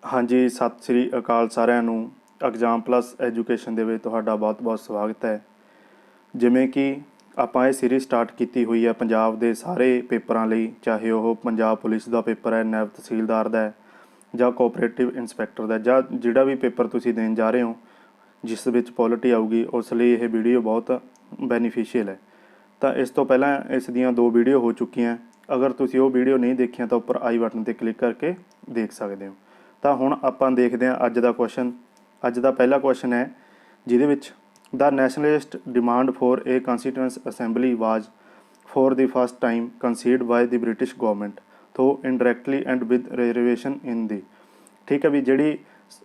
हाँ जी, सत श्री अकाल सारिਆਂ ਨੂੰ। एग्जाम प्लस एजुकेशन ਦੇ ਵਿੱਚ ਤੁਹਾਡਾ ਬਹੁਤ-ਬਹੁਤ ਸਵਾਗਤ ਹੈ। ਜਿਵੇਂ ਕਿ ਆਪਾਂ ਇਹ ਸੀਰੀਜ਼ ਸਟਾਰਟ ਕੀਤੀ ਹੋਈ ਹੈ ਪੰਜਾਬ ਦੇ ਸਾਰੇ ਪੇਪਰਾਂ ਲਈ, ਚਾਹੇ ਉਹ ਪੰਜਾਬ ਪੁਲਿਸ ਦਾ ਪੇਪਰ ਹੈ, ਨਾਇਬ ਤਹਿਸੀਲਦਾਰ ਦਾ ਹੈ ਜਾਂ ਕੋਆਪਰੇਟਿਵ ਇੰਸਪੈਕਟਰ ਦਾ, ਜਾਂ ਜਿਹੜਾ ਵੀ ਪੇਪਰ ਤੁਸੀਂ ਦੇਣ ਜਾ ਰਹੇ ਹੋ ਜਿਸ ਵਿੱਚ ਪੋਲਿਟੀ ਆਊਗੀ, ਉਸ ਲਈ ਇਹ ਵੀਡੀਓ ਬਹੁਤ ਬੈਨੀਫੀਸ਼ੀਅਲ ਹੈ। ਤਾਂ ਇਸ ਤੋਂ ਪਹਿਲਾਂ ਇਸ ਦੀਆਂ 2 ਵੀਡੀਓ ਹੋ ਚੁੱਕੀਆਂ। ਅਗਰ ਤੁਸੀਂ ਉਹ ਵੀਡੀਓ ਨਹੀਂ ਦੇਖੀਆਂ ਤਾਂ ਉੱਪਰ ਆਈ ਬਟਨ 'ਤੇ ਕਲਿੱਕ ਕਰਕੇ ਦੇਖ ਸਕਦੇ ਹੋ। ਤਾਂ ਹੁਣ ਆਪਾਂ ਦੇਖਦੇ ਹਾਂ ਅੱਜ ਦਾ ਕੁਐਸਚਨ। ਅੱਜ ਦਾ ਪਹਿਲਾ ਕੁਐਸਚਨ ਹੈ ਜਿਹਦੇ ਵਿੱਚ the nationalist demand for a constituent assembly was for the first time conceded by the British government though indirectly and with reservation in the. ठीक है भी, ਜਿਹੜੀ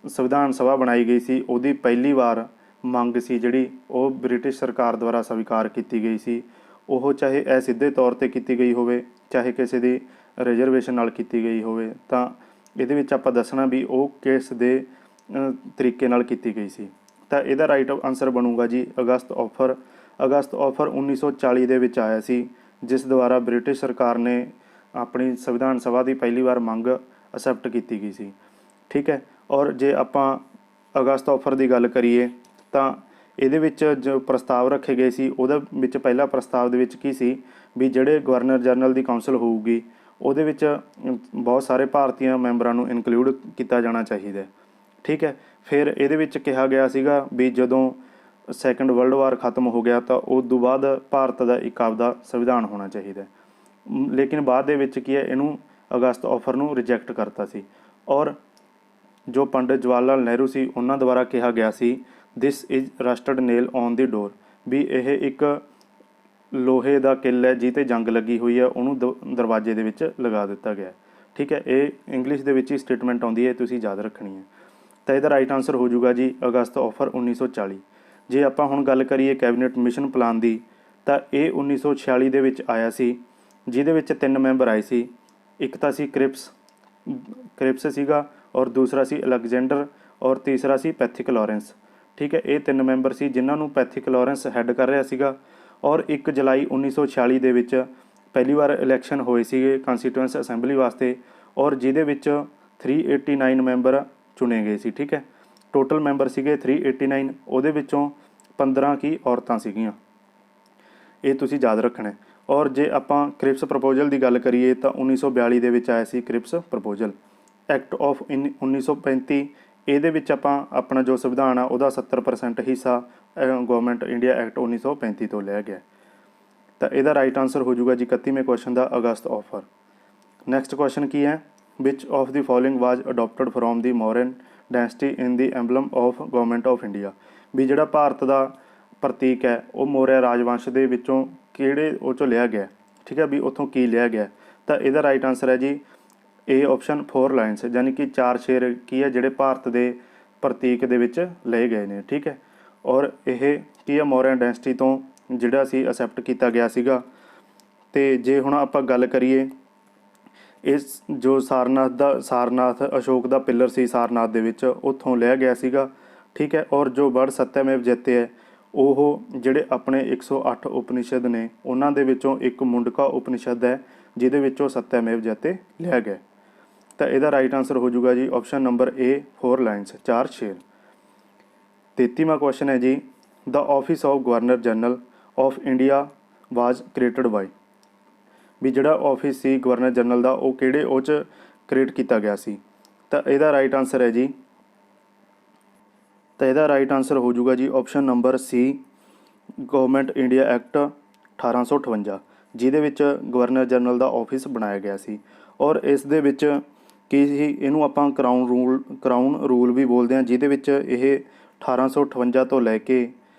ਸੰਵਿਧਾਨ ਸਭਾ ਬਣਾਈ ਗਈ ਸੀ ਉਹਦੀ ਪਹਿਲੀ ਵਾਰ ਮੰਗ ਸੀ ਜਿਹੜੀ ਉਹ ਬ੍ਰਿਟਿਸ਼ ਸਰਕਾਰ ਦੁਆਰਾ ਸਵੀਕਾਰ ਕੀਤੀ ਗਈ ਸੀ। ਉਹ ਚਾਹੇ ਅਸਿੱਧੇ ਤੌਰ 'ਤੇ ਕੀਤੀ ਗਈ ਹੋਵੇ, ਚਾਹੇ ਕਿਸੇ ਦੀ ਰਿਜ਼ਰਵੇਸ਼ਨ ਨਾਲ ਕੀਤੀ ਗਈ ਹੋਵੇ, ਤਾਂ ਇਹਦੇ ਵਿੱਚ ਆਪਾਂ ਦੱਸਣਾ ਵੀ ਉਹ ਕਿਸ ਦੇ ਤਰੀਕੇ ਨਾਲ ਕੀਤੀ ਗਈ ਸੀ। ਤਾਂ ਇਹਦਾ ਰਾਈਟ ਆਨਸਰ ਬਣੂਗਾ ਜੀ ਅਗਸਤ ਆਫਰ 1940 ਦੇ ਵਿੱਚ ਆਇਆ ਸੀ, ਜਿਸ ਦੁਆਰਾ ਬ੍ਰਿਟਿਸ਼ ਸਰਕਾਰ ਨੇ ਆਪਣੀ ਸੰਵਿਧਾਨ ਸਭਾ ਦੀ ਪਹਿਲੀ ਵਾਰ ਮੰਗ ਅਸੈਪਟ ਕੀਤੀ ਗਈ ਸੀ। ਠੀਕ ਹੈ। ਔਰ ਜੇ ਆਪਾਂ ਅਗਸਤ ਆਫਰ ਦੀ ਗੱਲ ਕਰੀਏ ਤਾਂ ਇਹਦੇ ਵਿੱਚ ਜੋ ਪ੍ਰਸਤਾਵ ਰੱਖੇ ਗਏ ਸੀ ਉਹਦੇ ਵਿੱਚ ਪਹਿਲਾ ਪ੍ਰਸਤਾਵ ਦੇ ਵਿੱਚ ਕੀ ਸੀ ਵੀ ਜਿਹੜੇ ਗਵਰਨਰ ਜਨਰਲ ਦੀ ਕਾਉਂਸਲ ਹੋਊਗੀ ਉਹਦੇ ਵਿੱਚ ਬਹੁਤ ਸਾਰੇ ਭਾਰਤੀਆਂ ਮੈਂਬਰਾਂ ਨੂੰ ਇਨਕਲੂਡ ਕੀਤਾ ਜਾਣਾ ਚਾਹੀਦਾ। ਠੀਕ ਹੈ। ਫਿਰ ਇਹਦੇ ਵਿੱਚ ਕਿਹਾ ਗਿਆ ਸੀਗਾ ਵੀ ਜਦੋਂ ਸੈਕੰਡ ਵਰਲਡ ਵਾਰ ਖਤਮ ਹੋ ਗਿਆ ਤਾਂ ਉਸ ਤੋਂ ਬਾਅਦ ਭਾਰਤ ਦਾ ਇੱਕ ਆਪਦਾ ਸੰਵਿਧਾਨ ਹੋਣਾ ਚਾਹੀਦਾ। ਲੇਕਿਨ ਬਾਅਦ ਦੇ ਵਿੱਚ ਕੀ ਹੈ, ਇਹਨੂੰ ਅਗਸਤ ਆਫਰ ਨੂੰ ਰਿਜੈਕਟ ਕਰਤਾ ਸੀ। ਔਰ ਜੋ ਪੰਡਿਤ ਜਵਾਹਰ ਲਾਲ ਨਹਿਰੂ ਸੀ ਉਹਨਾਂ ਦੁਆਰਾ ਕਿਹਾ ਗਿਆ ਸੀ this is rusted nail on the door, ਵੀ ਇਹ ਇੱਕ ਲੋਹੇ ਦਾ ਕਿੱਲ ਹੈ ਜਿਹਤੇ ਜੰਗ ਲੱਗੀ ਹੋਈ ਹੈ, ਉਹਨੂੰ ਦਰਵਾਜ਼ੇ ਦੇ ਵਿੱਚ ਲਗਾ ਦਿੱਤਾ ਗਿਆ। ਠੀਕ ਹੈ। ਇਹ ਇੰਗਲਿਸ਼ ਦੇ ਵਿੱਚ ਹੀ ਸਟੇਟਮੈਂਟ ਆਉਂਦੀ ਹੈ, ਤੁਸੀਂ ਯਾਦ ਰੱਖਣੀ ਹੈ। ਤਾਂ ਇਹਦਾ ਰਾਈਟ ਆਨਸਰ ਹੋ ਜਾਊਗਾ ਜੀ ਅਗਸਤ ਆਫਰ 1940। ਜੇ ਆਪਾਂ ਹੁਣ ਗੱਲ ਕਰੀਏ ਕੈਬਨਿਟ ਮਿਸ਼ਨ ਪਲਾਨ ਦੀ, ਤਾਂ ਇਹ 1946 ਦੇ ਵਿੱਚ ਆਇਆ ਸੀ, ਜਿਹਦੇ ਵਿੱਚ 3 ਮੈਂਬਰ ਆਏ ਸੀ। ਇੱਕ ਤਾਂ ਸੀ ਕ੍ਰਿਪਸ ਸੀਗਾ, ਔਰ ਦੂਸਰਾ ਸੀ ਅਲੈਗਜ਼ੈਂਡਰ, ਔਰ ਤੀਸਰਾ ਸੀ ਪੈਥਿਕ ਲਾਰੈਂਸ। ਠੀਕ ਹੈ। ਇਹ 3 ਮੈਂਬਰ ਸੀ ਜਿਨ੍ਹਾਂ ਨੂੰ ਪੈਥਿਕ ਲਾਰੈਂਸ ਹੈੱਡ ਕਰ ਰਿਹਾ ਸੀਗਾ। ਔਰ 1 ਜੁਲਾਈ 1946 ਦੇ ਵਿੱਚ ਪਹਿਲੀ ਵਾਰ ਇਲੈਕਸ਼ਨ ਹੋਏ ਸੀਗੇ ਕੰਸਟੀਟਿਊਐਂਟ ਅਸੈਂਬਲੀ ਵਾਸਤੇ, ਔਰ ਜਿਹਦੇ ਵਿੱਚ 389 ਮੈਂਬਰ ਚੁਣੇ ਗਏ ਸੀ। ਠੀਕ ਹੈ। ਟੋਟਲ ਮੈਂਬਰ ਸੀਗੇ 389, ਉਹਦੇ ਵਿੱਚੋਂ 15 ਕੀ ਔਰਤਾਂ ਸੀਗੀਆਂ। ਇਹ ਤੁਸੀਂ ਯਾਦ ਰੱਖਣਾ। ਔਰ ਜੇ ਆਪਾਂ ਕ੍ਰਿਪਸ ਪ੍ਰਪੋਜ਼ਲ ਦੀ ਗੱਲ ਕਰੀਏ ਤਾਂ 1942 ਦੇ ਵਿੱਚ ਆਇਆ ਸੀ ਕ੍ਰਿਪਸ ਪ੍ਰਪੋਜ਼ਲ। ਐਕਟ ਆਫ 1935, ਇਹਦੇ ਵਿੱਚ ਆਪਾਂ ਆਪਣਾ ਜੋ ਸੰਵਿਧਾਨ ਆ ਉਹਦਾ 70% ਹਿੱਸਾ ਗਵਰਨਮੈਂਟ ਇੰਡੀਆ ਐਕਟ 1935 ਤੋਂ ਲਿਆ ਗਿਆ। ਤਾਂ ਇਹਦਾ ਰਾਈਟ ਆਨਸਰ ਹੋ ਜਾਊਗਾ ਜੀ 31ਵੇਂ ਕੁਐਸਚਨ ਦਾ ਅਗਸਤ ਆਫਰ। ਨੈਕਸਟ ਕੁਐਸਚਨ ਕੀ ਹੈ, ਵਿਚ ਆਫ ਦੀ ਫੋਲੋਇੰਗ ਵਾਜ ਅਡੋਪਟਡ from the ਮੌਰਨ dynasty in the ਐਂਬਲਮ of government of India. ਵੀ ਜਿਹੜਾ ਭਾਰਤ ਦਾ ਪ੍ਰਤੀਕ ਹੈ ਉਹ ਮੌਰਿਆ ਰਾਜਵੰਸ਼ ਦੇ ਵਿੱਚੋਂ ਕਿਹੜੇ ਉਹ 'ਚੋਂ ਲਿਆ ਗਿਆ। ਠੀਕ ਹੈ। ਵੀ ਉੱਥੋਂ ਕੀ ਲਿਆ ਗਿਆ। ਤਾਂ ਇਹਦਾ ਰਾਈਟ ਆਨਸਰ ਹੈ ਜੀ ਇਹ ਆਪਸ਼ਨ 4 ਲਾਈਨਸ, ਯਾਨੀ ਕਿ 4 ਸ਼ੇਰ ਕੀ ਹੈ ਜਿਹੜੇ ਭਾਰਤ ਦੇ ਪ੍ਰਤੀਕ ਦੇ ਵਿੱਚ ਲਏ ਗਏ ਨੇ। ਠੀਕ ਹੈ। ਔਰ ਇਹ ਕੀ ਹੈ ਮੌਰਿਅਨ ਡਾਇਨੈਸਟੀ ਤੋਂ ਜਿਹੜਾ ਸੀ ਅਸੈਪਟ ਕੀਤਾ ਗਿਆ ਸੀਗਾ। ਅਤੇ ਜੇ ਹੁਣ ਆਪਾਂ ਗੱਲ ਕਰੀਏ ਇਸ ਜੋ ਸਾਰਨਾਥ ਅਸ਼ੋਕ ਦਾ ਪਿੱਲਰ ਸੀ ਸਾਰਨਾਥ ਦੇ ਵਿੱਚ, ਉੱਥੋਂ ਲਿਆ ਗਿਆ ਸੀਗਾ। ਠੀਕ ਹੈ। ਔਰ ਜੋ ਵਰਡ ਸਤਿਅਮੇਵ ਜਯਤੇ ਹੈ ਉਹ ਜਿਹੜੇ ਆਪਣੇ 108 ਉਪਨਿਸ਼ਦ ਨੇ ਉਹਨਾਂ ਦੇ ਵਿੱਚੋਂ ਇੱਕ ਮੁੰਡਕਾ ਉਪਨਿਸ਼ਦ ਹੈ ਜਿਹਦੇ ਵਿੱਚੋਂ ਸਤਿਅਮੇਵ ਜਯਤੇ ਲਿਆ ਗਿਆ। ਤਾਂ ਇਹਦਾ ਰਾਈਟ ਆਨਸਰ ਹੋ ਜਾਊਗਾ ਜੀ ਆਪਸ਼ਨ ਨੰਬਰ ਏ 4 ਲਾਈਨਸ, 4 ਸ਼ੇਰ। 33ਵਾਂ ਕੁਐਸਚਨ ਹੈ ਜੀ the office of governor general of India was created by. ਵੀ ਜਿਹੜਾ ਆਫਿਸ ਸੀ ਗਵਰਨਰ ਜਨਰਲ ਦਾ ਉਹ ਕਿਹੜੇ ਉਹ 'ਚ ਕ੍ਰੀਏਟ ਕੀਤਾ ਗਿਆ ਸੀ। ਤਾਂ ਇਹਦਾ ਰਾਈਟ ਆਨਸਰ ਹੈ ਜੀ ਹੋ ਜਾਊਗਾ ਜੀ option number C government India act 1858, ਜਿਹਦੇ ਵਿੱਚ ਗਵਰਨਰ ਜਨਰਲ ਦਾ ਆਫਿਸ ਬਣਾਇਆ ਗਿਆ ਸੀ। ਔਰ ਇਸ ਦੇ ਵਿੱਚ ਕੀ ਸੀ, ਇਹਨੂੰ ਆਪਾਂ ਕਰਾਊਨ ਰੂਲ ਵੀ ਬੋਲਦੇ ਹਾਂ, ਜਿਹਦੇ ਵਿੱਚ ਇਹ 1858 ਤੋਂ ਲੈ ਕੇ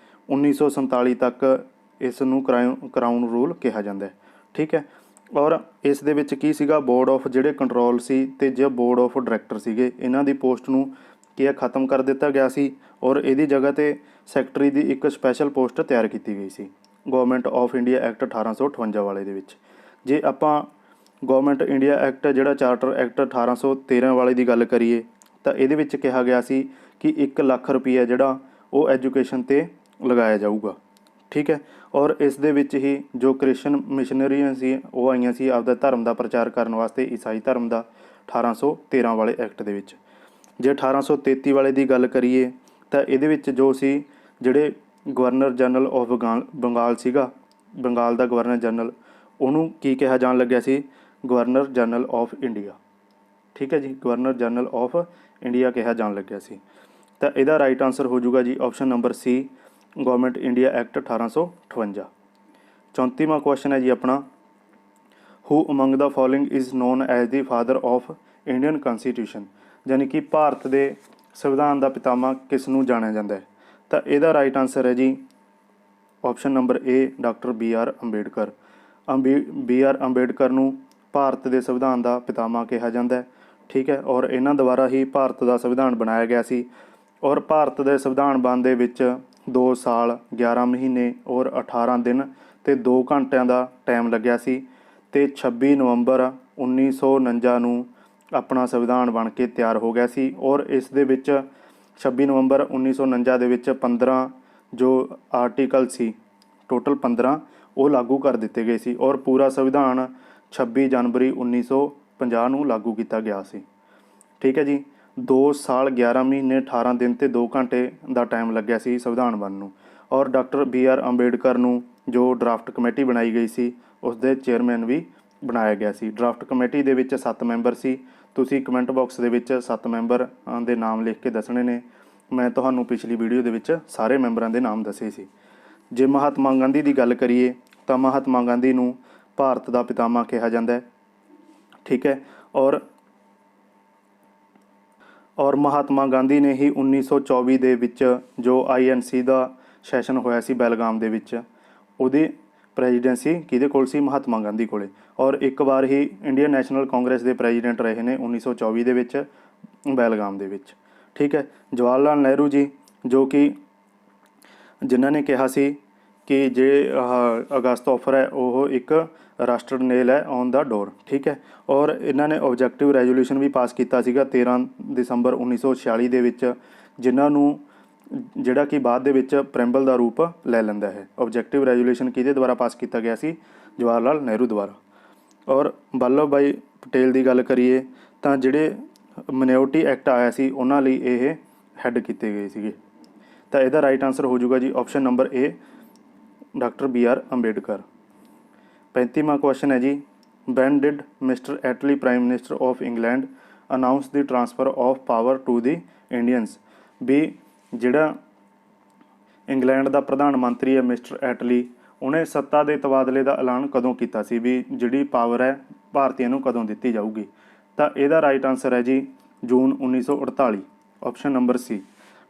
1947 ਤੱਕ ਇਸ ਨੂੰ ਕਰਾਊਨ ਰੂਲ ਕਿਹਾ ਜਾਂਦਾ ਹੈ। ਠੀਕ ਹੈ। ਔਰ ਇਸ ਦੇ ਵਿੱਚ ਕੀ ਸੀਗਾ, ਬੋਰਡ ਆਫ ਜਿਹੜੇ ਕੰਟਰੋਲ ਸੀ ਅਤੇ ਜੋ ਬੋਰਡ ਆਫ ਡਾਇਰੈਕਟਰ ਸੀਗੇ ਇਹਨਾਂ ਦੀ ਪੋਸਟ ਨੂੰ ਕੀ ਹੈ ਖ਼ਤਮ ਕਰ ਦਿੱਤਾ ਗਿਆ ਸੀ। ਔਰ ਇਹਦੀ ਜਗ੍ਹਾ 'ਤੇ ਸੈਕਟਰੀ ਦੀ ਇੱਕ ਸਪੈਸ਼ਲ ਪੋਸਟ ਤਿਆਰ ਕੀਤੀ ਗਈ ਸੀ ਗਵਰਨਮੈਂਟ ਆਫ ਇੰਡੀਆ ਐਕਟ 1858 ਵਾਲੇ ਦੇ ਵਿੱਚ। ਜੇ ਆਪਾਂ ਗਵਰਨਮੈਂਟ ਇੰਡੀਆ ਐਕਟ ਜਿਹੜਾ ਚਾਰਟਰ ਐਕਟ 1813 ਵਾਲੇ ਦੀ ਗੱਲ ਕਰੀਏ ਤਾਂ ਇਹਦੇ ਵਿੱਚ ਕਿਹਾ ਗਿਆ ਸੀ ਕਿ 1 ਲੱਖ ਰੁਪਈਆ ਜਿਹੜਾ ਉਹ ਐਜੂਕੇਸ਼ਨ 'ਤੇ ਲਗਾਇਆ ਜਾਊਗਾ। ਠੀਕ ਹੈ। ਔਰ ਇਸ ਦੇ ਵਿੱਚ ਹੀ ਜੋ ਕ੍ਰਿਸਚਨ ਮਿਸ਼ਨਰੀਆਂ ਸੀ ਉਹ ਆਈਆਂ ਸੀ ਆਪਦਾ ਧਰਮ ਦਾ ਪ੍ਰਚਾਰ ਕਰਨ ਵਾਸਤੇ ਈਸਾਈ ਧਰਮ ਦਾ 1813 ਵਾਲੇ ਐਕਟ ਦੇ ਵਿੱਚ। ਜੇ 1833 ਵਾਲੇ ਦੀ ਗੱਲ ਕਰੀਏ ਤਾਂ ਇਹਦੇ ਵਿੱਚ ਜੋ ਸੀ ਜਿਹੜੇ ਗਵਰਨਰ ਜਨਰਲ ਆਫ ਬੰਗਾਲ ਸੀਗਾ, ਬੰਗਾਲ ਦਾ ਗਵਰਨਰ ਜਨਰਲ, ਉਹਨੂੰ ਕੀ ਕਿਹਾ ਜਾਣ ਲੱਗਿਆ ਸੀ? Governor general of India. ਠੀਕ ਹੈ ਜੀ, ਗਵਰਨਰ ਜਨਰਲ ਆਫ ਇੰਡੀਆ ਕਿਹਾ ਜਾਣ ਲੱਗਿਆ ਸੀ। ਤਾਂ ਇਹਦਾ ਰਾਈਟ ਆਂਸਰ ਹੋ ਜਾਊਗਾ ਜੀ option number C, government India act 1858। 34ਵਾਂ ਕੁਐਸਚਨ ਹੈ ਜੀ ਆਪਣਾ, who among the following is known as the father of Indian constitution, ਯਾਨੀ ਕਿ ਭਾਰਤ ਦੇ ਸੰਵਿਧਾਨ ਦਾ ਪਿਤਾਮਾ ਕਿਸ ਨੂੰ ਜਾਣਿਆ ਜਾਂਦਾ ਹੈ? ਤਾਂ ਇਹਦਾ ਰਾਈਟ ਆਂਸਰ ਹੈ ਜੀ option number A, doctor B R Ambedkar. B R Ambedkar ਨੂੰ ਭਾਰਤ ਦੇ ਸੰਵਿਧਾਨ ਦਾ ਪਿਤਾਮਾ ਕਿਹਾ ਜਾਂਦਾ ਹੈ। ਠੀਕ ਹੈ, ਔਰ ਇਹਨਾਂ ਦੁਆਰਾ ਹੀ ਭਾਰਤ ਦਾ ਸੰਵਿਧਾਨ ਬਣਾਇਆ ਗਿਆ ਸੀ। ਔਰ ਭਾਰਤ ਦੇ ਸੰਵਿਧਾਨ ਬਣਨ ਦੇ ਵਿੱਚ 2 ਸਾਲ 11 ਮਹੀਨੇ ਔਰ 18 ਦਿਨ ਅਤੇ 2 ਘੰਟਿਆਂ ਦਾ ਟਾਈਮ ਲੱਗਿਆ ਸੀ। ਅਤੇ 26 ਨਵੰਬਰ 1949 ਨੂੰ ਆਪਣਾ ਸੰਵਿਧਾਨ ਬਣ ਕੇ ਤਿਆਰ ਹੋ ਗਿਆ ਸੀ। ਔਰ ਇਸ ਦੇ ਵਿੱਚ 26 ਨਵੰਬਰ 1949 ਦੇ ਵਿੱਚ 15 ਜੋ ਆਰਟੀਕਲ ਸੀ, ਟੋਟਲ 15, ਉਹ ਲਾਗੂ ਕਰ ਦਿੱਤੇ ਗਏ ਸੀ। ਔਰ ਪੂਰਾ ਸੰਵਿਧਾਨ 26 ਜਨਵਰੀ 1950 ਨੂੰ ਲਾਗੂ ਕੀਤਾ ਗਿਆ ਸੀ। ਠੀਕ ਹੈ ਜੀ, 2 ਸਾਲ 11 ਮਹੀਨੇ 18 ਦਿਨ ਅਤੇ 2 ਘੰਟੇ ਦਾ ਟਾਈਮ ਲੱਗਿਆ ਸੀ ਸੰਵਿਧਾਨ ਬਣਨ ਨੂੰ। ਔਰ ਡਾਕਟਰ ਬੀ ਆਰ ਅੰਬੇਡਕਰ ਨੂੰ ਜੋ ਡਰਾਫਟ ਕਮੇਟੀ ਬਣਾਈ ਗਈ ਸੀ, ਉਸ ਦੇ ਚੇਅਰਮੈਨ ਵੀ ਬਣਾਇਆ ਗਿਆ ਸੀ। ਡਰਾਫਟ ਕਮੇਟੀ ਦੇ ਵਿੱਚ 7 ਮੈਂਬਰ ਸੀ। ਤੁਸੀਂ ਕਮੈਂਟ ਬਾਕਸ ਦੇ ਵਿੱਚ 7 ਮੈਂਬਰ ਦੇ ਨਾਮ ਲਿਖ ਕੇ ਦੱਸਣੇ ਨੇ। ਮੈਂ ਤੁਹਾਨੂੰ ਪਿਛਲੀ ਵੀਡੀਓ ਦੇ ਵਿੱਚ ਸਾਰੇ ਮੈਂਬਰਾਂ ਦੇ ਨਾਮ ਦੱਸੇ ਸੀ। ਜੇ ਮਹਾਤਮਾ ਗਾਂਧੀ ਦੀ ਗੱਲ ਕਰੀਏ ਤਾਂ ਮਹਾਤਮਾ ਗਾਂਧੀ ਨੂੰ ਭਾਰਤ ਦਾ ਪਿਤਾਮਾ ਕਿਹਾ ਜਾਂਦਾ ਹੈ। ਠੀਕ ਹੈ, ਔਰ ਮਹਾਤਮਾ ਗਾਂਧੀ ਨੇ ਹੀ 1924 ਦੇ ਵਿੱਚ ਜੋ INC ਦਾ ਸੈਸ਼ਨ ਹੋਇਆ ਸੀ ਬੈਲਗਾਮ ਦੇ ਵਿੱਚ, ਉਹਦੀ ਪ੍ਰੈਜ਼ੀਡੈਂਸੀ ਕਿਹਦੇ ਕੋਲ ਸੀ? ਮਹਾਤਮਾ ਗਾਂਧੀ ਕੋਲੇ। ਔਰ ਇੱਕ ਵਾਰ ਹੀ ਇੰਡੀਅਨ ਨੈਸ਼ਨਲ ਕਾਂਗਰਸ ਦੇ ਪ੍ਰੈਜ਼ੀਡੈਂਟ ਰਹੇ ਨੇ 1924 ਦੇ ਵਿੱਚ ਬੈਲਗਾਮ ਦੇ ਵਿੱਚ। ਠੀਕ ਹੈ, ਜਵਾਹਰ ਲਾਲ ਨਹਿਰੂ ਜੀ, ਜੋ ਕਿ ਜਿਨ੍ਹਾਂ ਨੇ ਕਿਹਾ ਸੀ ਕਿ ਜੇ ਅਗਸਤ ਆਫਰ ਹੈ ਉਹ ਇੱਕ ਰਸਟਡ ਨੇਲ ਹੈ ਔਨ ਦਾ ਡੋਰ। ਠੀਕ ਹੈ, ਔਰ ਇਹਨਾਂ ਨੇ ਆਬਜੈਕਟਿਵ ਰੈਜੋਲੂਸ਼ਨ ਵੀ ਪਾਸ ਕੀਤਾ ਸੀਗਾ 13 ਦਸੰਬਰ 1946 ਦੇ ਵਿੱਚ, ਜਿਨ੍ਹਾਂ ਨੂੰ ਜਿਹੜਾ ਕਿ ਬਾਅਦ ਦੇ ਵਿੱਚ ਪ੍ਰੈਂਬਲ ਦਾ ਰੂਪ ਲੈ ਲੈਂਦਾ ਹੈ। ਆਬਜੈਕਟਿਵ ਰੈਜੋਲੂਸ਼ਨ ਕਿਹਦੇ ਦੁਆਰਾ ਪਾਸ ਕੀਤਾ ਗਿਆ ਸੀ? ਜਵਾਹਰ ਲਾਲ ਨਹਿਰੂ ਦੁਆਰਾ। ਔਰ ਵੱਲਭ ਭਾਈ ਪਟੇਲ ਦੀ ਗੱਲ ਕਰੀਏ ਤਾਂ ਜਿਹੜੇ ਮਿਨੋਰਟੀ ਐਕਟ ਆਇਆ ਸੀ ਉਹਨਾਂ ਲਈ ਇਹ ਹੈੱਡ ਕੀਤੇ ਗਏ ਸੀਗੇ। ਤਾਂ ਇਹਦਾ ਰਾਈਟ ਆਂਸਰ ਹੋ ਜਾਊਗਾ ਜੀ option number A, doctor B R Ambedkar. 35ਵਾਂ ਕੁਐਸਚਨ ਹੈ ਜੀ, when did mister Attlee prime minister of England announce the transfer of power to the Indians? ਵੀ ਜਿਹੜਾ ਇੰਗਲੈਂਡ ਦਾ ਪ੍ਰਧਾਨ ਮੰਤਰੀ ਹੈ ਮਿਸਟਰ ਐਟਲੀ, ਉਹਨੇ ਸੱਤਾ ਦੇ ਤਬਾਦਲੇ ਦਾ ਐਲਾਨ ਕਦੋਂ ਕੀਤਾ ਸੀ? ਵੀ ਜਿਹੜੀ ਪਾਵਰ ਹੈ ਭਾਰਤੀਆਂ ਨੂੰ ਕਦੋਂ ਦਿੱਤੀ ਜਾਊਗੀ? ਤਾਂ ਇਹਦਾ ਰਾਈਟ ਆਂਸਰ ਹੈ ਜੀ ਜੂਨ 1948, ਆਪਸ਼ਨ ਨੰਬਰ ਸੀ।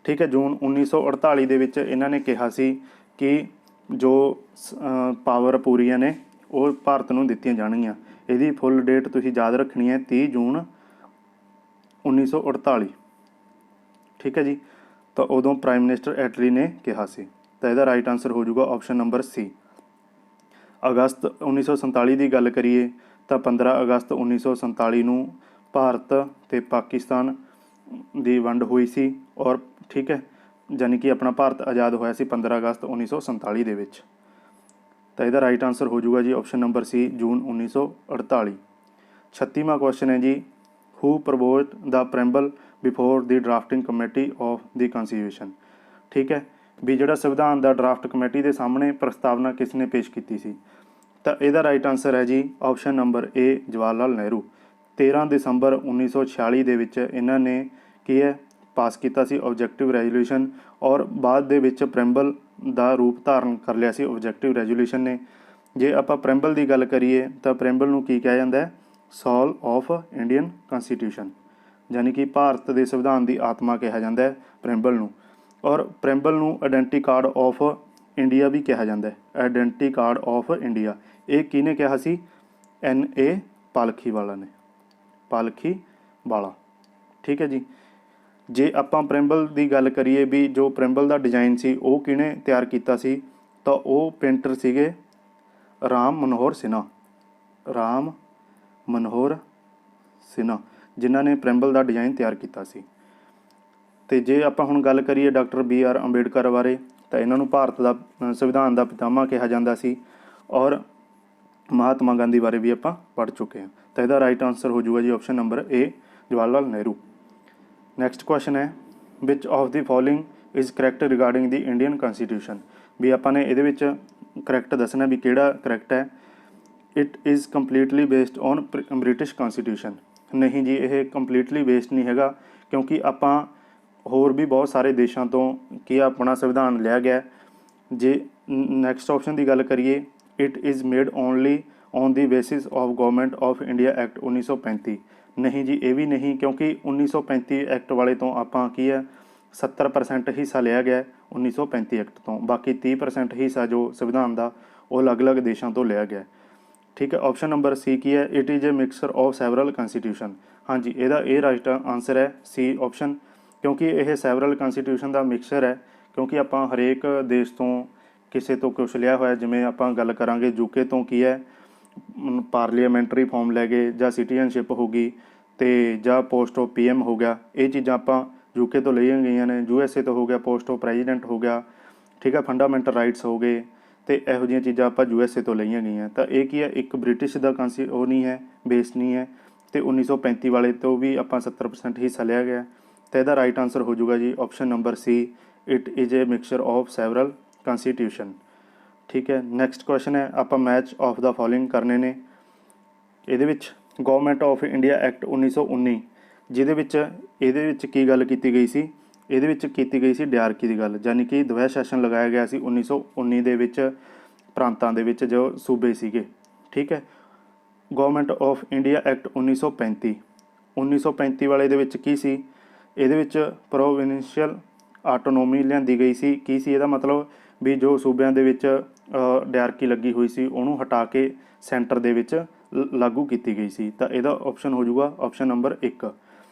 ਠੀਕ ਹੈ, ਜੂਨ 1948 ਦੇ ਵਿੱਚ ਇਹਨਾਂ ਨੇ ਕਿਹਾ ਸੀ ਕਿ ਜੋ ਪਾਵਰ ਪੂਰੀਆਂ ਨੇ ਉਹ ਭਾਰਤ ਨੂੰ ਦਿੱਤੀਆਂ ਜਾਣਗੀਆਂ। ਇਹਦੀ ਫੁੱਲ ਡੇਟ ਤੁਸੀਂ ਯਾਦ ਰੱਖਣੀ ਹੈ, 30 ਜੂਨ 1948। ਠੀਕ ਹੈ ਜੀ, ਤਾਂ ਉਦੋਂ ਪ੍ਰਾਈਮ ਮਿਨਿਸਟਰ ਐਟਲੀ ਨੇ ਕਿਹਾ ਸੀ। ਤਾਂ ਇਹਦਾ ਰਾਈਟ ਆਂਸਰ ਹੋ ਜਾਊਗਾ ਆਪਸ਼ਨ ਨੰਬਰ ਸੀ। ਅਗਸਤ 1947 ਦੀ ਗੱਲ ਕਰੀਏ ਤਾਂ 15 ਅਗਸਤ 1947 ਨੂੰ ਭਾਰਤ ਅਤੇ ਪਾਕਿਸਤਾਨ ਦੀ ਵੰਡ ਹੋਈ ਸੀ। ਔਰ ਠੀਕ ਹੈ, ਯਾਨੀ ਕਿ ਆਪਣਾ ਭਾਰਤ ਆਜ਼ਾਦ ਹੋਇਆ ਸੀ 15 ਅਗਸਤ 1947 ਦੇ ਵਿੱਚ। ਤਾਂ ਇਹਦਾ ਰਾਈਟ ਆਂਸਰ ਹੋ ਜਾਊਗਾ ਜੀ ਆਪਸ਼ਨ ਨੰਬਰ ਸੀ, ਜੂਨ 1948। 36ਵਾਂ ਕੁਐਸਚਨ ਹੈ ਜੀ, who proposed the preamble before the drafting committee of the constitution? ਠੀਕ ਹੈ, ਵੀ ਜਿਹੜਾ ਸੰਵਿਧਾਨ ਦਾ ਡਰਾਫਟ ਕਮੇਟੀ ਦੇ ਸਾਹਮਣੇ ਪ੍ਰਸਤਾਵਨਾ ਕਿਸ ਨੇ ਪੇਸ਼ ਕੀਤੀ ਸੀ? ਤਾਂ ਇਹਦਾ ਰਾਈਟ ਆਂਸਰ ਹੈ ਜੀ ਆਪਸ਼ਨ ਨੰਬਰ ਏ, ਜਵਾਹਰ ਲਾਲ ਨਹਿਰੂ। 13 ਦਸੰਬਰ 1946 ਦੇ ਵਿੱਚ ਇਹਨਾਂ ਨੇ ਕੀ ਹੈ ਪਾਸ ਕੀਤਾ ਸੀ ਆਬਜੈਕਟਿਵ ਰੈਜੋਲੂਸ਼ਨ। ਔਰ ਬਾਅਦ ਦੇ ਵਿੱਚ ਪ੍ਰੈਂਬਲ ਦਾ ਰੂਪ ਧਾਰਨ ਕਰ ਲਿਆ ਸੀ ਆਬਜੈਕਟਿਵ ਰੈਜੋਲੂਸ਼ਨ ਨੇ। ਜੇ ਆਪਾਂ ਪ੍ਰੈਂਬਲ ਦੀ ਗੱਲ ਕਰੀਏ ਤਾਂ ਪ੍ਰੈਂਬਲ ਨੂੰ ਕੀ ਕਿਹਾ ਜਾਂਦਾ ਹੈ? ਸੋਲ ਆਫ ਇੰਡੀਅਨ ਕਨਸਟੀਟਿਊਸ਼ਨ, ਯਾਨੀ ਕਿ ਭਾਰਤ ਦੇ ਸੰਵਿਧਾਨ ਦੀ ਆਤਮਾ ਕਿਹਾ ਜਾਂਦਾ ਹੈ ਪ੍ਰੈਂਬਲ ਨੂੰ। ਔਰ ਪ੍ਰੈਂਬਲ ਨੂੰ ਆਇਡੈਂਟੀ ਕਾਰਡ ਆਫ ਇੰਡੀਆ ਵੀ ਕਿਹਾ ਜਾਂਦਾ ਹੈ, ਆਇਡੈਂਟੀ ਕਾਰਡ ਆਫ ਇੰਡੀਆ। ਇਹ ਕਿਹਨੇ ਕਿਹਾ ਸੀ? NA ਪਾਲਖੀਵਾਲਾ ਨੇ, ਪਾਲਖੀਵਾਲਾ। ਠੀਕ ਹੈ ਜੀ, ਜੇ ਆਪਾਂ ਪ੍ਰੈਂਬਲ ਦੀ ਗੱਲ ਕਰੀਏ ਵੀ ਜੋ ਪ੍ਰੈਂਬਲ ਦਾ ਡਿਜ਼ਾਈਨ ਸੀ ਉਹ ਕਿਹਨੇ ਤਿਆਰ ਕੀਤਾ ਸੀ, ਤਾਂ ਉਹ ਪੇਂਟਰ ਸੀਗੇ ਰਾਮ ਮਨੋਹਰ ਸਿਨਹਾ, ਜਿਨ੍ਹਾਂ ਨੇ ਪ੍ਰੈਂਬਲ ਦਾ ਡਿਜ਼ਾਈਨ ਤਿਆਰ ਕੀਤਾ ਸੀ। ਅਤੇ ਜੇ ਆਪਾਂ ਹੁਣ ਗੱਲ ਕਰੀਏ ਡਾਕਟਰ ਬੀ ਆਰ ਅੰਬੇਡਕਰ ਬਾਰੇ ਤਾਂ ਇਹਨਾਂ ਨੂੰ ਭਾਰਤ ਦਾ ਸੰਵਿਧਾਨ ਦਾ ਪਿਤਾਮਾ ਕਿਹਾ ਜਾਂਦਾ ਸੀ। ਔਰ ਮਹਾਤਮਾ ਗਾਂਧੀ ਬਾਰੇ ਵੀ ਆਪਾਂ ਪੜ੍ਹ ਚੁੱਕੇ ਹਾਂ। ਤਾਂ ਇਹਦਾ ਰਾਈਟ ਆਂਸਰ ਹੋ ਜਾਊਗਾ ਜੀ ਆਪਸ਼ਨ ਨੰਬਰ ਏ, ਜਵਾਹਰ ਲਾਲ ਨਹਿਰੂ। ਨੈਕਸਟ ਕੁਐਸਚਨ ਹੈ which of the following is correct regarding the Indian constitution. ਵੀ ਆਪਾਂ ਨੇ ਇਹਦੇ ਵਿੱਚ ਕਰੈਕਟ ਦੱਸਣਾ ਵੀ ਕਿਹੜਾ ਕਰੈਕਟ ਹੈ। It is completely based on British constitution. ਨਹੀਂ ਜੀ, ਇਹ ਕੰਪਲੀਟਲੀ ਬੇਸਡ ਨਹੀਂ ਹੈਗਾ, ਕਿਉਂਕਿ ਆਪਾਂ ਹੋਰ ਵੀ ਬਹੁਤ ਸਾਰੇ ਦੇਸ਼ਾਂ ਤੋਂ ਕੀ ਆਪਣਾ ਸੰਵਿਧਾਨ ਲਿਆ ਗਿਆ। ਜੇ ਨੈਕਸਟ ਆਪਸ਼ਨ ਦੀ ਗੱਲ ਕਰੀਏ, it is made only on the basis of government of India act 1935। ਨਹੀਂ ਜੀ, ਇਹ ਵੀ ਨਹੀਂ, ਕਿਉਂਕਿ 1935 ਐਕਟ ਵਾਲੇ ਤੋਂ ਆਪਾਂ ਕੀ ਹੈ 70% ਹਿੱਸਾ ਲਿਆ ਗਿਆ 1935 ਐਕਟ ਤੋਂ। ਬਾਕੀ 30% ਹਿੱਸਾ ਜੋ ਸੰਵਿਧਾਨ ਦਾ ਉਹ ਅਲੱਗ-ਅਲੱਗ ਦੇਸ਼ਾਂ ਤੋਂ ਲਿਆ ਗਿਆ। ਠੀਕ ਹੈ, ਆਪਸ਼ਨ ਨੰਬਰ ਸੀ ਕੀ ਹੈ, it is a mixture of several constitution. ਹਾਂਜੀ, ਇਹਦਾ ਇਹ ਰਾਈਟ ਆਂਸਰ ਹੈ ਸੀ ਆਪਸ਼ਨ, ਕਿਉਂਕਿ ਇਹ ਸੈਵਰਲ ਕਨਸਟੀਟਿਊਸ਼ਨ ਦਾ ਮਿਕਸਚਰ ਹੈ। ਕਿਉਂਕਿ ਆਪਾਂ ਹਰੇਕ ਦੇਸ਼ ਤੋਂ ਕਿਸੇ ਤੋਂ ਕੁਛ ਲਿਆ ਹੋਇਆ, ਜਿਵੇਂ ਆਪਾਂ ਗੱਲ ਕਰਾਂਗੇ ਯੂਕੇ ਤੋਂ ਕੀ ਹੈ ਪਾਰਲੀਮੈਂਟਰੀ ਫਾਰਮ ਲੈ ਗਏ, ਜਾਂ ਸਿਟੀਜ਼ਨਸ਼ਿਪ ਹੋ ਗਈ, ਅਤੇ ਜਾਂ ਪੋਸਟ ਆਫ PM ਹੋ ਗਿਆ। ਇਹ ਚੀਜ਼ਾਂ ਆਪਾਂ ਯੂਕੇ ਤੋਂ ਲਈਆਂ ਗਈਆਂ ਨੇ। USA ਤੋਂ ਹੋ ਗਿਆ ਪੋਸਟ ਆਫ ਪ੍ਰੈਜ਼ੀਡੈਂਟ ਹੋ ਗਿਆ, ਠੀਕ ਹੈ, ਫੰਡਾਮੈਂਟਲ ਰਾਈਟਸ ਹੋ ਗਏ, ਅਤੇ ਇਹੋ ਜਿਹੀਆਂ ਚੀਜ਼ਾਂ ਆਪਾਂ USA ਤੋਂ ਲਈਆਂ ਗਈਆਂ। ਤਾਂ ਇਹ ਕੀ ਹੈ, ਇੱਕ ਬ੍ਰਿਟਿਸ਼ ਦਾ ਉਹ ਨਹੀਂ ਹੈ, ਬੇਸ ਨਹੀਂ ਹੈ, ਅਤੇ 1935 ਵਾਲੇ ਤੋਂ ਵੀ ਆਪਾਂ 70% ਹਿੱਸਾ ਲਿਆ ਗਿਆ। ਤਾਂ ਇਹਦਾ ਰਾਈਟ ਆਂਸਰ ਹੋ ਜਾਊਗਾ ਜੀ option number C, it is a mixture of several constitution. ਠੀਕ ਹੈ, ਨੈਕਸਟ ਕੁਐਸਚਨ ਹੈ, ਆਪਾਂ ਮੈਚ ਆਫ ਦਾ ਫੋਲੋਇੰਗ ਕਰਨੇ ਨੇ। ਇਹਦੇ ਵਿੱਚ ਗਵਰਨਮੈਂਟ ਆਫ ਇੰਡੀਆ ਐਕਟ 1919, ਇਹਦੇ ਵਿੱਚ ਕੀ ਗੱਲ ਕੀਤੀ ਗਈ ਸੀ? ਇਹਦੇ ਵਿੱਚ ਕੀਤੀ ਗਈ ਸੀ ਡਿਆਰਕੀ ਦੀ ਗੱਲ, ਯਾਨੀ ਕਿ ਦਵੈ ਸੈਸ਼ਨ ਲਗਾਇਆ ਗਿਆ ਸੀ 1919 ਦੇ ਵਿੱਚ ਪ੍ਰਾਂਤਾਂ ਦੇ ਵਿੱਚ ਜੋ ਸੂਬੇ ਸੀਗੇ। ਠੀਕ ਹੈ, ਗਵਰਨਮੈਂਟ ਆਫ ਇੰਡੀਆ ਐਕਟ 1935 ਵਾਲੇ ਦੇ ਵਿੱਚ ਕੀ ਸੀ? ਇਹਦੇ ਵਿੱਚ ਪ੍ਰੋਵਿੰਸ਼ੀਅਲ ਆਟੋਨੋਮੀ ਲਿਆਂਦੀ ਗਈ ਸੀ। ਕੀ ਸੀ ਇਹਦਾ ਮਤਲਬ? ਵੀ ਜੋ ਸੂਬਿਆਂ ਦੇ ਵਿੱਚ ਡਿਆਰਕੀ ਲੱਗੀ ਹੋਈ ਸੀ ਉਹਨੂੰ ਹਟਾ ਕੇ ਸੈਂਟਰ ਦੇ ਵਿੱਚ ਲਾਗੂ ਕੀਤੀ ਗਈ ਸੀ। ਤਾਂ ਇਹਦਾ ਆਪਸ਼ਨ ਹੋ ਜਾਊਗਾ ਆਪਸ਼ਨ ਨੰਬਰ 1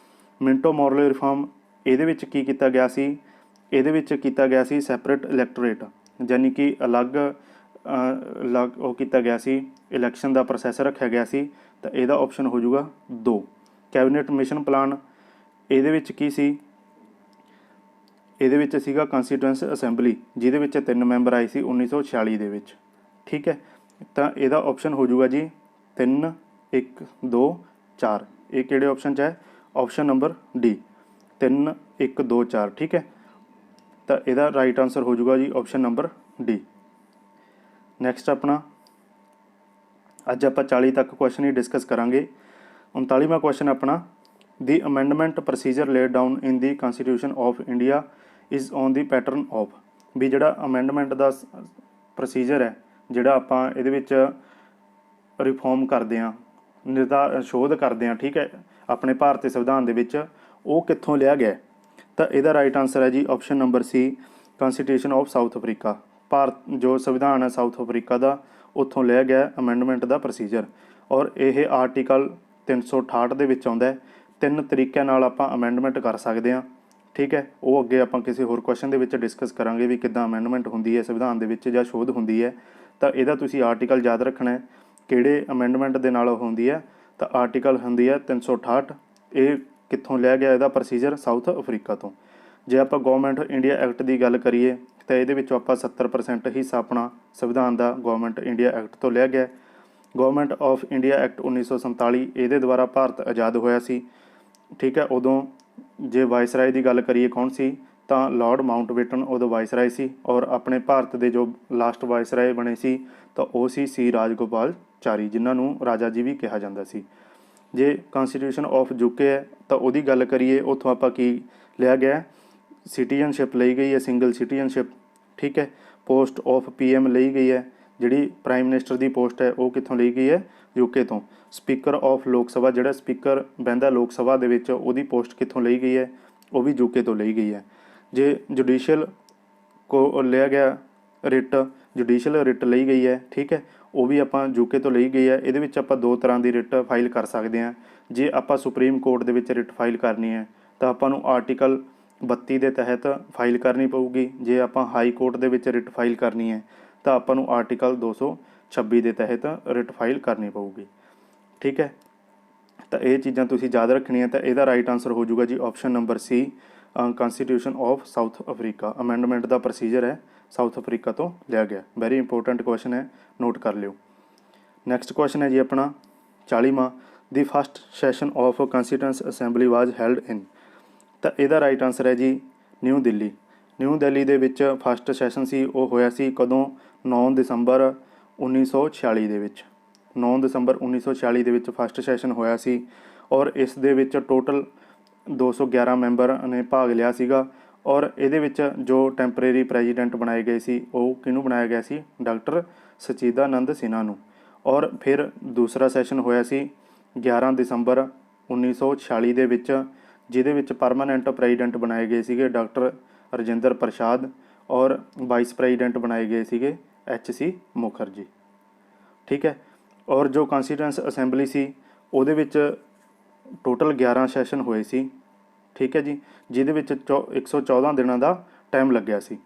ਮਿੰਟੋ ਮੋਰਲੇ ਰਿਫਾਰਮ। ਇਹਦੇ ਵਿੱਚ ਕੀ ਕੀਤਾ ਗਿਆ ਸੀ? ਇਹਦੇ ਵਿੱਚ ਕੀਤਾ ਗਿਆ ਸੀ ਸੈਪਰੇਟ ਇਲੈਕਟੋਰੇਟ, ਯਾਨੀ ਕਿ ਅਲੱਗ ਉਹ ਕੀਤਾ ਗਿਆ ਸੀ, ਇਲੈਕਸ਼ਨ ਦਾ ਪ੍ਰੋਸੈਸ ਰੱਖਿਆ ਗਿਆ ਸੀ। ਤਾਂ ਇਹਦਾ ਆਪਸ਼ਨ ਹੋ ਜਾਊਗਾ 2 ਕੈਬਨਿਟ ਮਿਸ਼ਨ ਪਲਾਨ। ਇਹਦੇ ਵਿੱਚ ਕੀ ਸੀ? ਇਹਦੇ ਵਿੱਚ ਸੀਗਾ ਕੰਸਟੀਟਿਊਐਂਟ ਅਸੈਂਬਲੀ, ਜਿਹਦੇ ਵਿੱਚ 3 ਮੈਂਬਰ ਆਏ ਸੀ 1946 ਦੇ ਵਿੱਚ। ਠੀਕ ਹੈ, ਤਾਂ ਇਹਦਾ ਆਪਸ਼ਨ ਹੋ ਜਾਊਗਾ ਜੀ 3 1 2 4। ਇਹ ਕਿਹੜੇ ਆਪਸ਼ਨ 'ਚ ਹੈ? Option number D 3 1 2 4। ਠੀਕ ਹੈ, ਤਾਂ ਇਹਦਾ ਰਾਈਟ ਆਂਸਰ ਹੋ ਜਾਊਗਾ ਜੀ ਆਪਸ਼ਨ ਨੰਬਰ ਡੀ। ਨੈਕਸਟ ਆਪਣਾ ਅੱਜ ਆਪਾਂ 40 ਤੱਕ ਕੁਐਸਚਨ ਹੀ ਡਿਸਕਸ ਕਰਾਂਗੇ। 39ਵਾਂ ਕੁਐਸਚਨ ਆਪਣਾ the amendment procedure laid down in the constitution of India is on the pattern of. ਵੀ ਜਿਹੜਾ ਅਮੈਂਡਮੈਂਟ ਦਾ ਪ੍ਰੋਸੀਜਰ ਹੈ, ਜਿਹੜਾ ਆਪਾਂ ਇਹਦੇ ਵਿੱਚ ਰਿਫੋਰਮ ਕਰਦੇ ਹਾਂ, ਸ਼ੋਧ ਕਰਦੇ ਹਾਂ, ਠੀਕ ਹੈ, ਆਪਣੇ ਭਾਰਤੀ ਸੰਵਿਧਾਨ ਦੇ ਵਿੱਚ, ਉਹ ਕਿੱਥੋਂ ਲਿਆ ਗਿਆ? ਤਾਂ ਇਹਦਾ ਰਾਈਟ ਆਂਸਰ ਹੈ ਜੀ option number C constitution of South Africa. ਜੋ ਸੰਵਿਧਾਨ ਹੈ ਸਾਊਥ ਅਫਰੀਕਾ ਦਾ, ਉੱਥੋਂ ਲਿਆ ਗਿਆ ਅਮੈਂਡਮੈਂਟ ਦਾ ਪ੍ਰੋਸੀਜਰ। ਔਰ ਇਹ ਆਰਟੀਕਲ 368 ਦੇ ਵਿੱਚ ਆਉਂਦਾ। 3 ਤਰੀਕਿਆਂ ਨਾਲ ਆਪਾਂ ਅਮੈਂਡਮੈਂਟ ਕਰ ਸਕਦੇ ਹਾਂ। ਠੀਕ ਹੈ, ਉਹ ਅੱਗੇ ਆਪਾਂ ਕਿਸੇ ਹੋਰ ਕੁਐਸਚਨ ਦੇ ਵਿੱਚ ਡਿਸਕਸ ਕਰਾਂਗੇ ਵੀ ਕਿੱਦਾਂ ਅਮੈਂਡਮੈਂਟ ਹੁੰਦੀ ਹੈ ਸੰਵਿਧਾਨ ਦੇ ਵਿੱਚ ਜਾਂ ਸ਼ੋਧ ਹੁੰਦੀ ਹੈ। ਤਾਂ ਇਹਦਾ ਤੁਸੀਂ ਆਰਟੀਕਲ ਯਾਦ ਰੱਖਣਾ ਹੈ ਕਿਹੜੇ ਅਮੈਂਡਮੈਂਟ ਦੇ ਨਾਲ ਹੁੰਦੀ ਹੈ। ਤਾਂ ਆਰਟੀਕਲ ਹੁੰਦੀ ਹੈ 368। ਇਹ ਕਿੱਥੋਂ ਲਿਆ ਗਿਆ ਇਹਦਾ ਪ੍ਰੋਸੀਜਰ? ਸਾਊਥ ਅਫਰੀਕਾ ਤੋਂ। ਜੇ ਆਪਾਂ ਗਵਰਨਮੈਂਟ ਇੰਡੀਆ ਐਕਟ ਦੀ ਗੱਲ ਕਰੀਏ ਤਾਂ ਇਹਦੇ ਵਿੱਚੋਂ ਆਪਾਂ 70% ਹਿੱਸਾ ਆਪਣਾ ਸੰਵਿਧਾਨ ਦਾ ਗਵਰਨਮੈਂਟ ਇੰਡੀਆ ਐਕਟ ਤੋਂ ਲਿਆ ਗਿਆ। ਗਵਰਨਮੈਂਟ ਆਫ ਇੰਡੀਆ ਐਕਟ 1947, ਇਹਦੇ ਦੁਆਰਾ ਭਾਰਤ ਆਜ਼ਾਦ ਹੋਇਆ ਸੀ। ਠੀਕ ਹੈ, ਉਦੋਂ ਜੇ ਵਾਇਸਰਾਏ ਦੀ ਗੱਲ ਕਰੀਏ ਕੌਣ ਸੀ? ਤਾਂ ਲਾਰਡ ਮਾਊਂਟਬੇਟਨ ਉਦੋਂ ਵਾਇਸਰਾਏ ਸੀ। ਔਰ ਆਪਣੇ ਭਾਰਤ ਦੇ ਜੋ ਲਾਸਟ ਵਾਇਸਰਾਏ ਬਣੇ ਸੀ ਤਾਂ ਉਹ ਸੀ ਰਾਜਗੋਪਾਲਚਾਰੀ, ਜਿਨ੍ਹਾਂ ਨੂੰ ਰਾਜਾ ਜੀ ਵੀ ਕਿਹਾ ਜਾਂਦਾ ਸੀ। ਜੇ ਕੰਸਟੀਟਿਊਸ਼ਨ ਆਫ ਯੂਕੇ ਹੈ ਤਾਂ ਉਹਦੀ ਗੱਲ ਕਰੀਏ, ਉੱਥੋਂ ਆਪਾਂ ਕੀ ਲਿਆ ਗਿਆ? ਸਿਟੀਜ਼ਨਸ਼ਿਪ ਲਈ ਗਈ ਹੈ, ਸਿੰਗਲ ਸਿਟੀਜ਼ਨਸ਼ਿਪ। ਠੀਕ ਹੈ, ਪੋਸਟ ਆਫ PM ਲਈ ਗਈ ਹੈ, ਜਿਹੜੀ ਪ੍ਰਾਈਮ ਮਿਨਿਸਟਰ ਦੀ ਪੋਸਟ ਹੈ ਉਹ ਕਿੱਥੋਂ ਲਈ ਗਈ ਹੈ? ਯੂਕੇ ਤੋਂ। ਸਪੀਕਰ ਆਫ ਲੋਕ ਸਭਾ, ਜਿਹੜਾ ਸਪੀਕਰ ਬਹਿੰਦਾ ਲੋਕ ਸਭਾ ਦੇ ਵਿੱਚ, ਉਹਦੀ ਪੋਸਟ ਕਿੱਥੋਂ ਲਈ ਗਈ ਹੈ? ਉਹ ਵੀ ਯੂਕੇ ਤੋਂ ਲਈ ਗਈ ਹੈ। ਜੇ ਜੁਡੀਸ਼ੀਅਲ ਲਿਆ ਗਿਆ ਰਿਟ, ਜੁਡੀਸ਼ੀਅਲ ਰਿਟ ਲਈ ਗਈ ਹੈ, ਠੀਕ ਹੈ, ਉਹ ਵੀ ਆਪਾਂ ਯੂਕੇ ਤੋਂ ਲਈ ਗਈ ਹੈ। ਇਹਦੇ ਵਿੱਚ ਆਪਾਂ 2 ਤਰ੍ਹਾਂ ਦੀ ਰਿਟ ਫਾਈਲ ਕਰ ਸਕਦੇ ਹਾਂ। ਜੇ ਆਪਾਂ ਸੁਪਰੀਮ ਕੋਰਟ ਦੇ ਵਿੱਚ ਰਿਟ ਫਾਈਲ ਕਰਨੀ ਹੈ ਤਾਂ ਆਪਾਂ ਨੂੰ ਆਰਟੀਕਲ 32 ਦੇ ਤਹਿਤ ਫਾਈਲ ਕਰਨੀ ਪਊਗੀ। ਜੇ ਆਪਾਂ ਹਾਈ ਕੋਰਟ ਦੇ ਵਿੱਚ ਰਿਟ ਫਾਈਲ ਕਰਨੀ ਹੈ ਤਾਂ ਆਪਾਂ ਨੂੰ ਆਰਟੀਕਲ 226 ਦੇ ਤਹਿਤ ਰਿਟ ਫਾਈਲ ਕਰਨੀ ਪਊਗੀ। ਠੀਕ ਹੈ, ਤਾਂ ਇਹ ਚੀਜ਼ਾਂ ਤੁਸੀਂ ਯਾਦ ਰੱਖਣੀਆਂ। ਤਾਂ ਇਹਦਾ ਰਾਈਟ ਆਂਸਰ ਹੋ ਜਾਊਗਾ ਜੀ option number C constitution of South Africa. Amendment ਦਾ ਪ੍ਰੋਸੀਜਰ ਹੈ ਸਾਊਥ ਅਫਰੀਕਾ ਤੋਂ ਲਿਆ ਗਿਆ। ਵੈਰੀ ਇੰਪੋਰਟੈਂਟ ਕੁਐਸਚਨ ਹੈ, ਨੋਟ ਕਰ ਲਿਓ। ਨੈਕਸਟ ਕੁਐਸਚਨ ਹੈ ਜੀ ਆਪਣਾ 40ਵਾਂ the first session of constituent assembly was held in. ਤਾਂ ਇਹਦਾ ਰਾਈਟ ਆਨਸਰ ਹੈ ਜੀ ਨਿਊ ਦਿੱਲੀ। ਨਿਊ ਦਿੱਲੀ ਦੇ ਵਿੱਚ ਫਸਟ ਸੈਸ਼ਨ ਸੀ ਉਹ ਹੋਇਆ ਸੀ ਕਦੋਂ? 9 ਦਸੰਬਰ 1946 ਦੇ ਵਿੱਚ। 9 ਦਸੰਬਰ 1946 ਦੇ ਵਿੱਚ ਫਸਟ ਸੈਸ਼ਨ ਹੋਇਆ ਸੀ ਔਰ ਇਸ ਦੇ ਵਿੱਚ ਟੋਟਲ 211 ਮੈਂਬਰ ਨੇ ਭਾਗ ਲਿਆ ਸੀਗਾ। ਔਰ ਇਹਦੇ ਵਿੱਚ ਜੋ ਟੈਂਪਰੇਰੀ ਪ੍ਰੈਜ਼ੀਡੈਂਟ ਬਣਾਏ ਗਏ ਸੀ ਉਹ ਕਿਹਨੂੰ ਬਣਾਇਆ ਗਿਆ ਸੀ? ਡਾਕਟਰ ਸਚਿਦਾਨੰਦ ਸਿਨਹਾ ਨੂੰ। ਔਰ ਫਿਰ ਦੂਸਰਾ ਸੈਸ਼ਨ ਹੋਇਆ ਸੀ 11 ਦਸੰਬਰ 1946 ਦੇ ਵਿੱਚ, ਜਿਹਦੇ ਵਿੱਚ ਪਰਮਾਨੈਂਟ ਪ੍ਰੈਜ਼ੀਡੈਂਟ ਬਣਾਏ ਗਏ ਸੀਗੇ ਡਾਕਟਰ ਰਜਿੰਦਰ ਪ੍ਰਸਾਦ ਔਰ ਵਾਈਸ ਪ੍ਰੈਜ਼ੀਡੈਂਟ ਬਣਾਏ ਗਏ ਸੀਗੇ HC ਮੁਖਰਜੀ। ਠੀਕ ਹੈ। ਔਰ ਜੋ ਕੌਂਸਟੀਟਿਊਐਂਟ ਅਸੈਂਬਲੀ ਸੀ ਉਹਦੇ ਵਿੱਚ ਟੋਟਲ 11 ਸੈਸ਼ਨ ਹੋਏ ਸੀ। ਠੀਕ ਹੈ ਜੀ, ਜਿਹਦੇ ਵਿੱਚ 114 ਦਿਨਾਂ ਦਾ ਟਾਈਮ ਲੱਗਿਆ ਸੀ।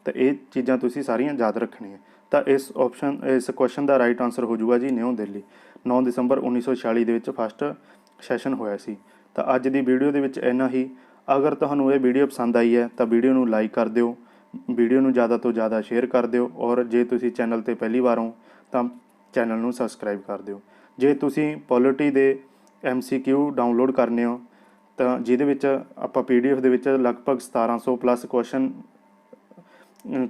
ਤਾਂ ਇਹ ਚੀਜ਼ਾਂ ਤੁਸੀਂ ਸਾਰੀਆਂ ਯਾਦ ਰੱਖਣੀਆਂ। ਤਾਂ ਇਸ ਕੁਐਸਚਨ ਦਾ ਰਾਈਟ ਆਨਸਰ ਹੋ ਜਾਊਗਾ ਜੀ ਨਿਊ ਦਿੱਲੀ। 9 ਦਸੰਬਰ 1946 ਦੇ ਵਿੱਚ ਫਸਟ ਸੈਸ਼ਨ ਹੋਇਆ ਸੀ। ਤਾਂ ਅੱਜ ਦੀ ਵੀਡੀਓ ਦੇ ਵਿੱਚ ਇੰਨਾ ਹੀ। ਅਗਰ ਤੁਹਾਨੂੰ ਇਹ ਵੀਡੀਓ ਪਸੰਦ ਆਈ ਹੈ ਤਾਂ ਵੀਡੀਓ ਨੂੰ ਲਾਈਕ ਕਰ ਦਿਓ, ਵੀਡੀਓ ਨੂੰ ਜ਼ਿਆਦਾ ਤੋਂ ਜ਼ਿਆਦਾ ਸ਼ੇਅਰ ਕਰ ਦਿਓ ਔਰ ਜੇ ਤੁਸੀਂ ਚੈਨਲ 'ਤੇ ਪਹਿਲੀ ਵਾਰ ਹੋ ਤਾਂ ਚੈਨਲ ਨੂੰ ਸਬਸਕ੍ਰਾਈਬ ਕਰ ਦਿਓ। ਜੇ ਤੁਸੀਂ ਪੋਲਿਟੀ ਦੇ MCQ ਡਾਊਨਲੋਡ ਕਰਨੇ ਹੋ ਤਾਂ ਜਿਹਦੇ ਵਿੱਚ ਆਪਾਂ PDF ਦੇ ਵਿੱਚ ਲਗਭਗ 1700 ਪਲੱਸ ਕੁਐਸਚਨ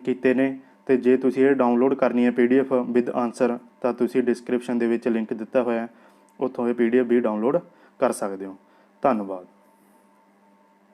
ਕੀਤੇ ਨੇ, ਅਤੇ ਜੇ ਤੁਸੀਂ ਇਹ ਡਾਊਨਲੋਡ ਕਰਨੀ ਹੈ PDF ਵਿਦ ਆਨਸਰ ਤਾਂ ਤੁਸੀਂ ਡਿਸਕ੍ਰਿਪਸ਼ਨ ਦੇ ਵਿੱਚ ਲਿੰਕ ਦਿੱਤਾ ਹੋਇਆ, ਉੱਥੋਂ ਇਹ PDF ਵੀ ਡਾਊਨਲੋਡ ਕਰ ਸਕਦੇ ਹੋ। ਧੰਨਵਾਦ।